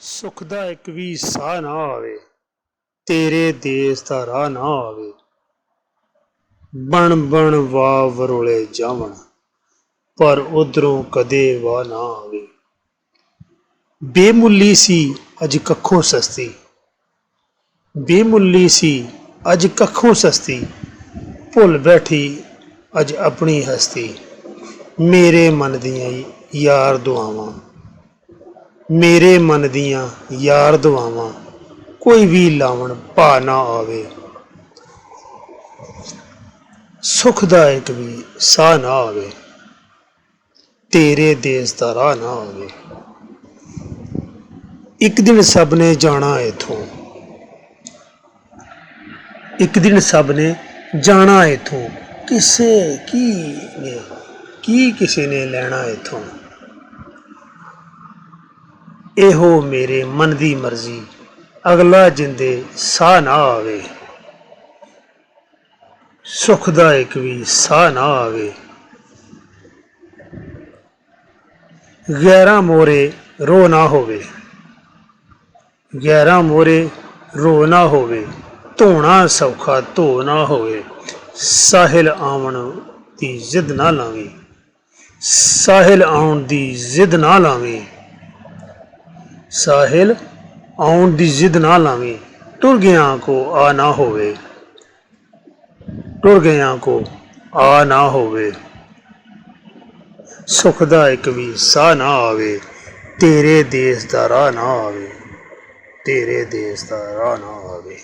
ਸੁਖ ਦਾ ਇੱਕ ਵੀ ਸਾਹ ਨਾ ਆਵੇ, ਤੇਰੇ ਦੇਸ ਦਾ ਰਾਹ ਨਾ ਆਵੇ। ਬਣ ਬਣ ਵਾਹ ਵਰੋਲੇ ਜਾਵਣ, ਪਰ ਉਧਰੋਂ ਕਦੇ ਵਾਹ ਨਾ ਆਵੇ। ਬੇਮੁੱਲੀ ਸੀ ਅੱਜ ਕੱਖੋਂ ਸਸਤੀ, ਬੇਮੁੱਲੀ ਸੀ ਅੱਜ ਕੱਖੋਂ ਸਸਤੀ, ਭੁੱਲ ਬੈਠੀ ਅੱਜ ਆਪਣੀ ਹਸਤੀ। ਮੇਰੇ ਮਨ ਦੀਆਂ ਯਾਰ ਦੁਆਵਾਂ, ਮੇਰੇ ਮਨ ਦੀਆਂ ਯਾਰ ਦੁਆਵਾਂ, ਕੋਈ ਵੀ ਲਾਵਣ ਭਾ ਨਾ ਆਵੇ। ਸੁਖ ਦਾ ਇੱਕ ਵੀ ਸਾਹ ਨਾ ਆਵੇ, ਤੇਰੇ ਦੇਸ ਦਾ ਰਾਹ ਨਾ ਆਵੇ। ਇੱਕ ਦਿਨ ਸਭ ਨੇ ਜਾਣਾ ਇੱਥੋਂ, ਇੱਕ ਦਿਨ ਸਭ ਨੇ ਜਾਣਾ ਇੱਥੋਂ, ਕਿਸੇ ਕਿਸੇ ਨੇ ਲੈਣਾ ਇੱਥੋਂ। ਇਹੋ ਮੇਰੇ ਮਨ ਦੀ ਮਰਜ਼ੀ, ਅਗਲਾ ਜਿੰਦੇ ਸਾਹ ਨਾ ਆਵੇ। ਸੁਖ ਦਾ ਇੱਕ ਵੀ ਸਾਹ ਨਾ ਆਵੇ। ਗੈਰਾਂ ਮੋਰੇ ਰੋ ਨਾ ਹੋਵੇ, ਗੈਰਾਂ ਮੋਰੇ ਰੋ ਨਾ ਹੋਵੇ, ਧੋਣਾ ਸੌਖਾ ਧੋ ਨਾ ਹੋਵੇ। ਸਾਹਿਲ ਆਉਣ ਦੀ ਜ਼ਿੱਦ ਨਾ ਲਾਵੀਂ, ਸਾਹਿਲ ਆਉਣ ਦੀ ਜ਼ਿੱਦ ਨਾ ਲਾਵੀਂ, ਸਾਹਿਲ ਆਉਣ ਦੀ ਜ਼ਿੱਦ ਨਾ ਲਾਵੀਂ। ਟੁਰ ਗਿਆਂ ਕੋ ਆ ਨਾ ਹੋਵੇ, ਟੁਰ ਗਿਆਂ ਕੋ ਆ ਨਾ ਹੋਵੇ। ਸੁਖ ਦਾ ਇੱਕ ਵੀ ਸਾਹ ਨਾ ਆਵੇ, ਤੇਰੇ ਦੇਸ ਦਾ ਰਾਹ ਨਾ ਆਵੇ, ਤੇਰੇ ਦੇਸ ਦਾ ਰਾਹ ਨਾ ਆਵੇ।